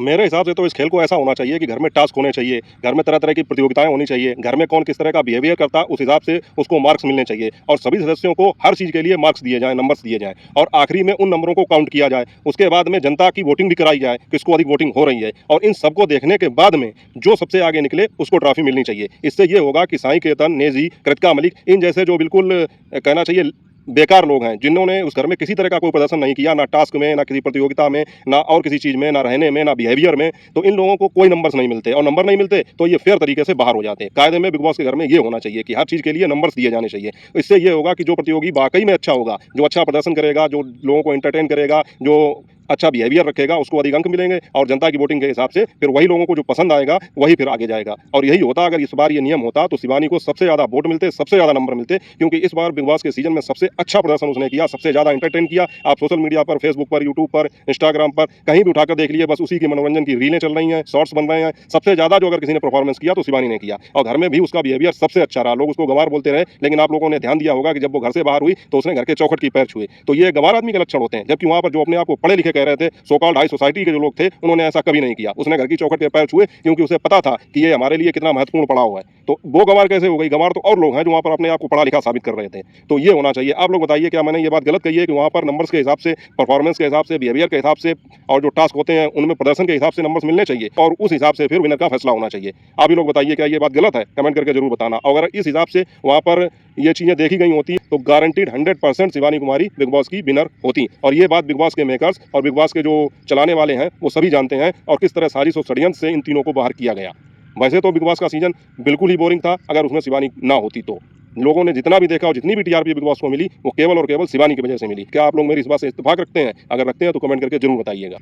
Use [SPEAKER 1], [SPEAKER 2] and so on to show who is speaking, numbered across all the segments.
[SPEAKER 1] मेरे हिसाब से तो इस खेल को ऐसा होना चाहिए कि घर में टास्क होने चाहिए, घर में तरह-तरह की प्रतियोगिताएँ होनी चाहिए, घर में कौन किस तरह का बिहेवियर करता है उस हिसाब से उसको मार्क्स मिलने चाहिए और सभी सदस्यों को हर चीज़ के लिए मार्क्स दिए जाएँ, नंबर्स दिए जाएँ और आखिरी में उन नंबरों को काउंट किया जाए। उसके बाद में जनता की वोटिंग भी कराई जाए, किसको अधिक वोटिंग हो रही है और इन सबको देखने के बाद में जो सबसे आगे निकले उसको ट्रॉफी मिलनी चाहिए। इससे ये होगा कि साईं केतन, नेजी, कृतिका मलिक इन जैसे जो बिल्कुल कहना चाहिए बेकार लोग हैं, जिन्होंने उस घर में किसी तरह का कोई प्रदर्शन नहीं किया, ना टास्क में, ना किसी प्रतियोगिता में, ना और किसी चीज़ में, ना रहने में, ना बिहेवियर में, तो इन लोगों को कोई नंबर्स नहीं मिलते और नंबर नहीं मिलते तो ये फेयर तरीके से बाहर हो जाते हैं। कायदे में बिग बॉस के घर में ये होना चाहिए कि हर चीज़ के लिए नंबर्स दिए जाने चाहिए। इससे ये होगा कि जो प्रतियोगी वाक़ई में अच्छा होगा, जो अच्छा प्रदर्शन करेगा, जो लोगों को एंटरटेन करेगा, जो अच्छा बिहेवियर रखेगा, उसको अधिक अंक मिलेंगे और जनता की वोटिंग के हिसाब से फिर वही लोगों को जो पसंद आएगा, वही फिर आगे जाएगा। और यही होता अगर इस बार ये नियम होता तो शिवानी को सबसे ज़्यादा वोट मिलते, सबसे ज़्यादा नंबर मिलते क्योंकि इस बार बिग बॉस के सीज़न में सबसे अच्छा प्रदर्शन उसने किया, सबसे ज़्यादा एंटरटेन किया। आप सोशल मीडिया पर, फेसबुक पर, यूट्यूब पर, इंस्टाग्राम पर कहीं भी उठाकर देख लीजिए, बस उसी की मनोरंजन की रीलें चल रही हैं, शॉर्ट्स बन रहे हैं। सबसे ज़्यादा जो अगर किसी ने परफॉर्मेंस किया तो शिवानी ने किया और घर में भी उसका बिहेवियर सबसे अच्छा रहा। लोग उसको गँवार बोलते रहे, लेकिन आप लोगों ने ध्यान दिया होगा कि जब वो घर से बाहर हुई तो उसने घर के चौखट की पैर छुए। तो ये गँवार आदमी के लक्षण होते हैं, जबकि वहाँ पर जो अपने आप को पढ़े लिखे कह रहे थे, सो कॉल्ड हाई सोसाइटी के जो लोग थे, उन्होंने ऐसा कभी नहीं किया। उसने घर की चौखट के पैर छुए क्योंकि उसे पता था कि ये हमारे लिए कितना महत्वपूर्ण पड़ाव है। तो वो गँवार कैसे हो गई? गँवार तो और लोग हैं जो वहाँ पर अपने आप को पढ़ा लिखा साबित कर रहे थे। तो ये होना चाहिए। आप लोग बताइए क्या मैंने ये बात गलत कही है कि वहाँ पर नंबर्स के हिसाब से, परफॉर्मेंस के हिसाब से, बिहेवियर के हिसाब से और जो टास्क होते हैं उनमें प्रदर्शन के हिसाब से नंबर्स मिलने चाहिए और उस हिसाब से फिर विनर का फैसला होना चाहिए। आप ही लोग बताइए क्या ये बात गलत है? कमेंट करके जरूर बताना। अगर इस हिसाब से वहाँ पर ये चीज़ें देखी गई होती तो guaranteed 100% Shivani Kumari big boss की विनर होती और ये बात बिग बॉस के मेकर्स और बिग बॉस के जो चलाने वाले हैं वो सभी जानते हैं और किस तरह साजिश और षड्यंत्र से इन तीनों को बाहर किया गया। वैसे तो बिग बॉस का सीजन बिल्कुल ही बोरिंग था अगर उसमें शिवानी ना होती तो। लोगों ने जितना भी देखा और जितनी भी टीआरपी बिग बॉस को मिली वो केवल और केवल शिवानी की वजह से मिली। क्या आप लोग मेरी इस बात से इत्तेफाक रखते हैं? अगर रखते हैं तो कमेंट करके जरूर बताइएगा।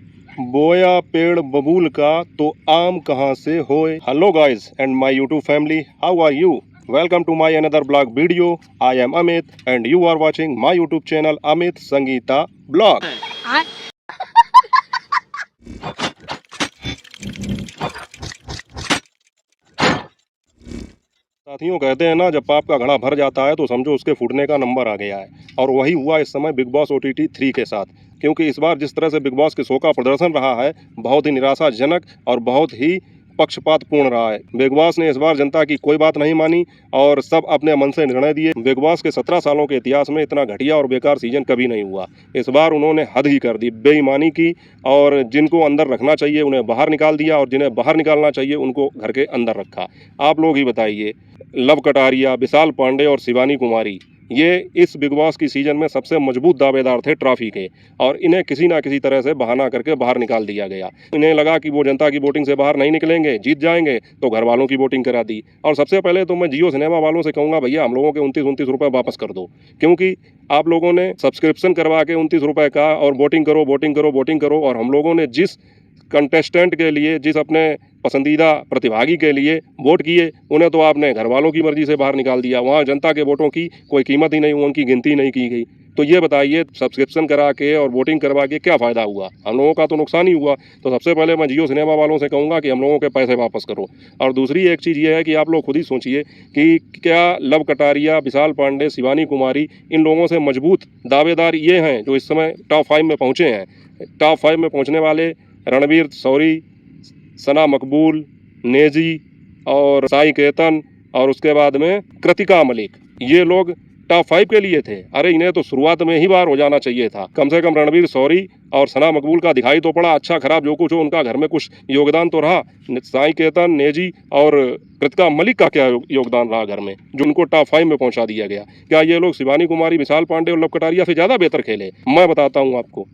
[SPEAKER 1] बोया पेड़ बबूल का तो आम कहाँ से होए। Hello guys and my YouTube family, how are you? Welcome to my another blog video. I am Amit and you are watching my YouTube channel Amit Sangeeta Blog. साथियों कहते हैं ना जब पाप का घड़ा भर जाता है तो समझो उसके फूटने का नंबर आ गया है और वही हुआ इस समय बिग बॉस OTT 3 के साथ। क्योंकि इस बार जिस तरह से बिग बॉस के शो का प्रदर्शन रहा है बहुत ही निराशाजनक और बहुत ही पक्षपातपूर्ण रहा है। बिग बॉस ने इस बार जनता की कोई बात नहीं मानी और सब अपने मन से निर्णय दिए। बिग बॉस के 17 सालों के इतिहास में इतना घटिया और बेकार सीजन कभी नहीं हुआ। इस बार उन्होंने हद ही कर दी, बेईमानी की और जिनको अंदर रखना चाहिए उन्हें बाहर निकाल दिया और जिन्हें बाहर निकालना चाहिए उनको घर के अंदर रखा। आप लोग ही बताइए, लव कटारिया, विशाल पांडे और शिवानी कुमारी ये इस बिग बॉस की सीजन में सबसे मजबूत दावेदार थे ट्रॉफी के और इन्हें किसी ना किसी तरह से बहाना करके बाहर निकाल दिया गया। इन्हें लगा कि वो जनता की वोटिंग से बाहर नहीं निकलेंगे, जीत जाएंगे, तो घर वालों की वोटिंग करा दी। और सबसे पहले तो मैं जियो सिनेमा वालों से कहूँगा भैया हम लोगों के 29-29 रुपये वापस कर दो, क्योंकि आप लोगों ने सब्सक्रिप्शन करवा के 29 रुपये का और वोटिंग करो वोटिंग करो वोटिंग करो और हम लोगों ने जिस कंटेस्टेंट के लिए, जिस अपने पसंदीदा प्रतिभागी के लिए वोट किए उन्हें तो आपने घर वालों की मर्जी से बाहर निकाल दिया। वहाँ जनता के वोटों की कोई कीमत ही नहीं, उनकी गिनती नहीं की गई। तो ये बताइए सब्सक्रिप्शन करा के और वोटिंग करवा के क्या फ़ायदा हुआ? हम लोगों का तो नुकसान ही हुआ। तो सबसे पहले मैं जियो सिनेमा वालों से कहूँगा कि हम लोगों के पैसे वापस करो। और दूसरी एक चीज़ ये है कि आप लोग खुद ही सोचिए कि क्या लव कटारिया, विशाल पांडे, शिवानी कुमारी इन लोगों से मजबूत दावेदार ये हैं जो इस समय टॉप 5 में पहुँचे हैं। टॉप 5 में पहुँचने वाले रणवीर शौरी, सना मकबूल, नेजी और साईं केतन और उसके बाद में कृतिका मलिक, ये लोग टॉप 5 के लिए थे। अरे इन्हें तो शुरुआत में ही बाहर हो जाना चाहिए था। कम से कम रणवीर शौरी और सना मकबूल का दिखाई तो पड़ा, अच्छा खराब जो कुछ हो उनका घर में कुछ योगदान तो रहा। साईं केतन, नेजी और कृतिका मलिक का क्या योगदान रहा घर में जो उनको टॉप 5 में पहुंचा दिया गया? क्या ये लोग शिवानी कुमारी, विशाल पांडे और लव कटारिया से ज़्यादा बेहतर खेले? मैं बताता हूँ आपको।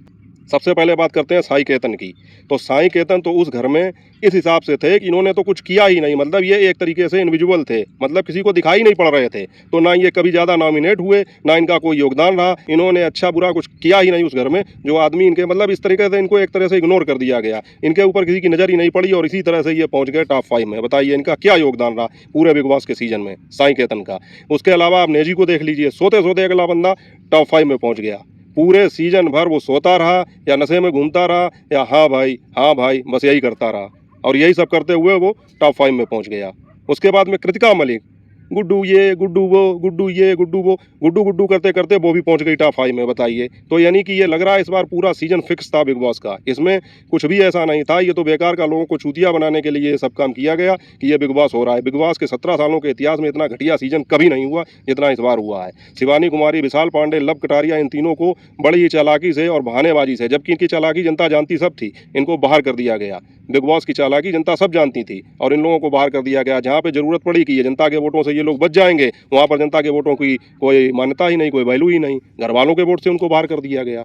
[SPEAKER 1] सबसे पहले बात करते हैं साईं केतन की। तो साईं केतन तो उस घर में इस हिसाब से थे कि इन्होंने तो कुछ किया ही नहीं, मतलब ये एक तरीके से इनविजुअल थे, मतलब किसी को दिखाई नहीं पड़ रहे थे। तो ना ये कभी ज़्यादा नॉमिनेट हुए, ना इनका कोई योगदान रहा, इन्होंने अच्छा बुरा कुछ किया ही नहीं उस घर में। जो आदमी इनके मतलब इस तरीके से इनको एक तरह से इग्नोर कर दिया गया, इनके ऊपर किसी की नज़र ही नहीं पड़ी और इसी तरह से ये पहुँच गए टॉप 5 में। बताइए इनका क्या योगदान रहा पूरे बिग बॉस के सीजन में साईं केतन का। उसके अलावा आप नेजी को देख लीजिए, सोते सोते अगला बंदा टॉप 5 में पहुँच गया। पूरे सीजन भर वो सोता रहा या नशे में घूमता रहा या हाँ भाई बस यही करता रहा और यही सब करते हुए वो टॉप 5 में पहुंच गया। उसके बाद में कृतिका मलिक, गुड्डू ये, गुड्डू वो, गुड्डू ये, गुड्डू वो, गुड्डू गुड्डू करते करते वो भी पहुंच गई टॉप 5 में, बताइए। तो यानी कि ये लग रहा है इस बार पूरा सीजन फिक्स था बिग बॉस का, इसमें कुछ भी ऐसा नहीं था। ये तो बेकार का लोगों को चूतिया बनाने के लिए ये सब काम किया गया कि ये बिग बॉस हो रहा है। बिग बॉस के 17 सालों के इतिहास में इतना घटिया सीजन कभी नहीं हुआ जितना इस बार हुआ है। शिवानी कुमारी, विशाल पांडे, लव कटारिया, इन तीनों को बड़ी ही चालाकी से और बहानेबाजी से, जबकि इनकी चालाकी जनता जानती सब थी, इनको बाहर कर दिया गया। बिग बॉस की चालाकी जनता सब जानती थी और इन लोगों को बाहर कर दिया गया। जहाँ पे जरूरत पड़ी कि ये जनता के वोटों से ये लोग बच जाएंगे, वहाँ पर जनता के वोटों की कोई मान्यता ही नहीं, कोई वैल्यू ही नहीं, घर वालों के वोट से उनको बाहर कर दिया गया।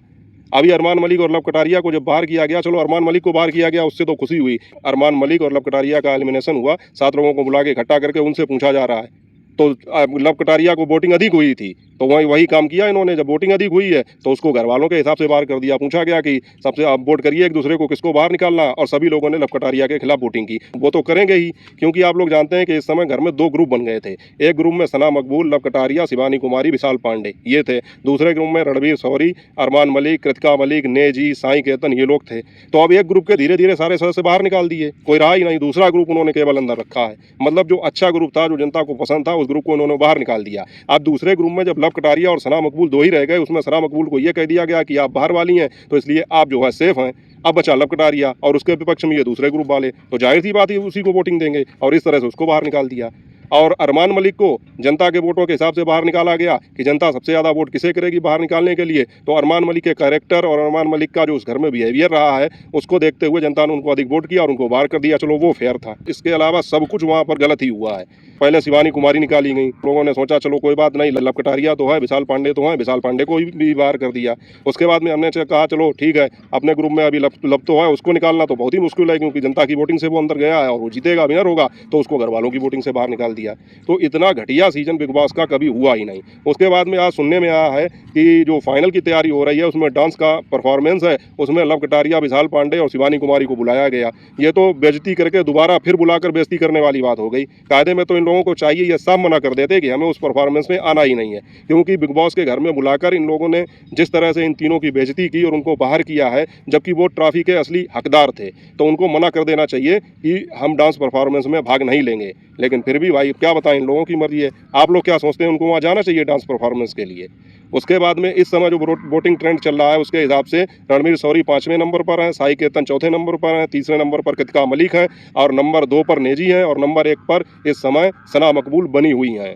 [SPEAKER 1] अभी अरमान मलिक और लव कटारिया को जब बाहर किया गया, चलो अरमान मलिक को बाहर किया गया, उससे तो खुशी हुई। अरमान मलिक और लव कटारिया का एलिमिनेशन हुआ, 7 लोगों को बुला के इकट्ठा करके उनसे पूछा जा रहा है। तो लव कटारिया को वोटिंग अधिक हुई थी, तो वही काम किया इन्होंने। जब वोटिंग अधिक हुई है तो उसको घर वालों के हिसाब से बाहर कर दिया। पूछा गया कि सबसे आप वोट करिए एक दूसरे को किसको बाहर निकालना, और सभी लोगों ने लव कटारिया के खिलाफ वोटिंग की। वो तो करेंगे ही, क्योंकि आप लोग जानते हैं कि इस समय घर में 2 ग्रुप बन गए थे। एक ग्रुप में सना मकबूल, लव कटारिया, शिवानी कुमारी, विशाल पांडे ये थे। दूसरे ग्रुप में रणवीर शौरी, अरमान मलिक, कृतिका मलिक, नेजी, साई केतन ये लोग थे। तो अब एक ग्रुप के धीरे धीरे सारे सदस्य बाहर निकाल दिए, कोई रहा ही नहीं। दूसरा ग्रुप उन्होंने केवल अंदर रखा है, मतलब जो अच्छा ग्रुप था, जो जनता को पसंद था, उस ग्रुप को उन्होंने बाहर निकाल दिया। अब दूसरे ग्रुप में जब लव कटारिया और सना मकबूल 2 ही रह गए, उसमें सना मकबूल को यह कह दिया गया कि आप बाहर वाली हैं, तो इसलिए आप जो है सेफ हैं। अब बचा लव कटारिया और उसके विपक्ष में ये दूसरे ग्रुप वाले, तो जाहिर सी बात है उसी को वोटिंग देंगे, और इस तरह से उसको बाहर निकाल दिया। और अरमान मलिक को जनता के वोटों के हिसाब से बाहर निकाला गया कि जनता सबसे ज़्यादा वोट किसे करेगी बाहर निकालने के लिए। तो अरमान मलिक के कैरेक्टर और अरमान मलिक का जो उस घर में बिहेवियर रहा है, उसको देखते हुए जनता ने उनको अधिक वोट किया और उनको बाहर कर दिया। चलो वो फेयर था, इसके अलावा सब कुछ वहाँ पर गलत ही हुआ है। पहले शिवानी कुमारी निकाली गई, लोगों ने सोचा चलो कोई बात नहीं, लव कटारिया तो है, विशाल पांडे तो हैं, विशाल पांडे को भी बाहर कर दिया। उसके बाद में हमने कहा चलो ठीक है, अपने ग्रुप में अभी लव तो है, उसको निकालना तो बहुत ही मुश्किल है, क्योंकि जनता की वोटिंग से वो अंदर गया है और वो जीतेगा, विनर होगा, तो उसको घर वालों की वोटिंग से बाहर निकाल दिया। तो इतना घटिया सीजन बिग बॉस का कभी हुआ ही नहीं। उसके बाद में आज सुनने में आया है कि जो फाइनल की तैयारी हो रही है, उसमें डांस का परफॉर्मेंस है, उसमें लव कटारिया, विशाल पांडे और शिवानी कुमारी को बुलाया गया। ये तो बेइज्जती करके दोबारा फिर बुलाकर बेइज्जती करने वाली बात हो गई। कायदे में तो इन लोगों को चाहिए ये साफ मना कर देते कि हमें उस परफॉर्मेंस में आना ही नहीं है, क्योंकि बिग बॉस के घर में बुलाकर इन लोगों ने जिस तरह से इन तीनों की बेइज्जती की और उनको बाहर किया है, जबकि वो ट्रॉफी के असली हकदार थे, तो उनको मना कर देना चाहिए कि हम डांस परफॉर्मेंस में भाग नहीं लेंगे। लेकिन फिर भी भाई क्या बताएं, इन लोगों की मर्जी है। आप लोग क्या सोचते हैं, उनको वहाँ जाना चाहिए डांस परफॉर्मेंस के लिए? उसके बाद में इस समय जो वोटिंग ट्रेंड चल रहा है, उसके हिसाब से रणवीर शौरी 5वें नंबर पर हैं, साई केतन 4थे नंबर पर हैं, 3रे नंबर पर कृतिका मलिक हैं, और नंबर 2 पर नेजी हैं, और नंबर 1 पर इस समय सना मकबूल बनी हुई हैं।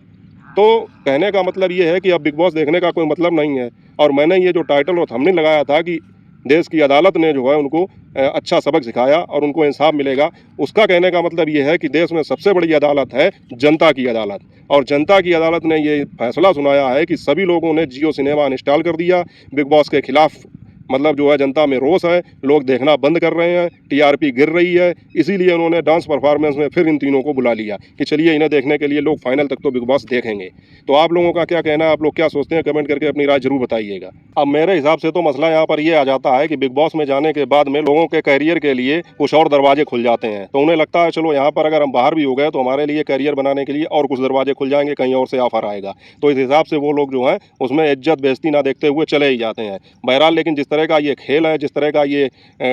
[SPEAKER 1] तो कहने का मतलब ये है कि अब बिग बॉस देखने का कोई मतलब नहीं है। और मैंने ये जो टाइटल और थंबनेल लगाया था कि देश की अदालत ने जो है उनको अच्छा सबक सिखाया और उनको इंसाफ मिलेगा, उसका कहने का मतलब ये है कि देश में सबसे बड़ी अदालत है जनता की अदालत, और जनता की अदालत ने ये फैसला सुनाया है कि सभी लोगों ने जियो सिनेमा अनइंस्टॉल कर दिया। बिग बॉस के खिलाफ मतलब जो है जनता में रोष है, लोग देखना बंद कर रहे हैं, टीआरपी गिर रही है, इसीलिए उन्होंने डांस परफॉर्मेंस में फिर इन तीनों को बुला लिया कि चलिए इन्हें देखने के लिए लोग फाइनल तक तो बिग बॉस देखेंगे। तो आप लोगों का क्या कहना है, आप लोग क्या सोचते हैं, कमेंट करके अपनी राय जरूर बताइएगा। अब मेरे हिसाब से तो मसला यहाँ पर ये आ जाता है कि बिग बॉस में जाने के बाद में लोगों के कैरियर के लिए कुछ और दरवाजे खुल जाते हैं, तो उन्हें लगता है चलो यहाँ पर अगर हम बाहर भी हो गए तो हमारे लिए कैरियर बनाने के लिए और कुछ दरवाजे खुल जाएंगे, कहीं और से ऑफर आएगा, तो इस हिसाब से वो लोग जो हैं उसमें इज्जत बेइज्जती ना देखते हुए चले ही जाते हैं। बहरहाल लेकिन जिस तरह का ये खेल है, जिस तरह का ये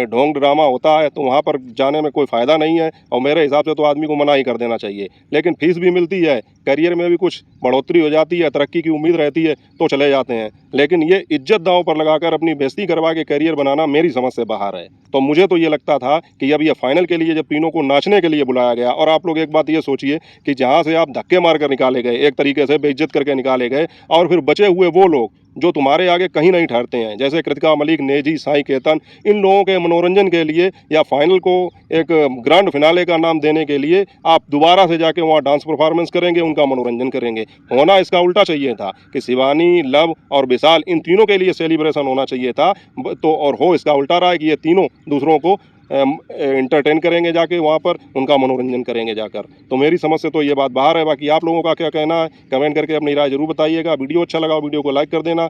[SPEAKER 1] ढोंग ड्रामा होता है, तो वहाँ पर जाने में कोई फ़ायदा नहीं है, और मेरे हिसाब से तो आदमी को मना ही कर देना चाहिए। लेकिन फीस भी मिलती है, करियर में भी कुछ बढ़ोतरी हो जाती है, तरक्की की उम्मीद रहती है, तो चले जाते हैं। लेकिन ये इज्जत दांव पर लगाकर अपनी बेइज्जती करवा के करियर बनाना मेरी समझ से बाहर है। तो मुझे तो ये लगता था कि अब ये फाइनल के लिए जब तीनों को नाचने के लिए बुलाया गया, और आप लोग एक बात ये सोचिए कि जहाँ से आप धक्के मार कर निकाले गए, एक तरीके से बेइज्जत करके निकाले गए, और फिर बचे हुए वो लोग जो तुम्हारे आगे कहीं नहीं ठहरते हैं, जैसे कृतिका मलिक, नेजी, साई केतन, इन लोगों के मनोरंजन के लिए या फाइनल को एक ग्रैंड फिनाले का नाम देने के लिए आप दोबारा से जाके वहाँ डांस परफॉर्मेंस करेंगे, उनका मनोरंजन करेंगे। होना इसका उल्टा चाहिए था कि शिवानी, लव और विशाल इन तीनों के लिए सेलिब्रेशन होना चाहिए था, तो और हो इसका उल्टा रहा है कि ये तीनों दूसरों को एंटरटेन करेंगे, जाके वहाँ पर उनका मनोरंजन करेंगे जाकर। तो मेरी समझ से तो ये बात बाहर है। बाकी आप लोगों का क्या कहना है, कमेंट करके अपनी राय जरूर बताइएगा। वीडियो अच्छा लगा वीडियो को लाइक कर देना,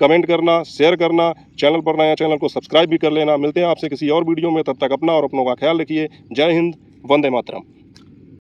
[SPEAKER 1] कमेंट करना, शेयर करना, चैनल पर नया चैनल को सब्सक्राइब भी कर लेना। मिलते हैं आपसे किसी और वीडियो में, तब तक अपना और अपनों का ख्याल रखिए। जय हिंद, वंदे मातरम।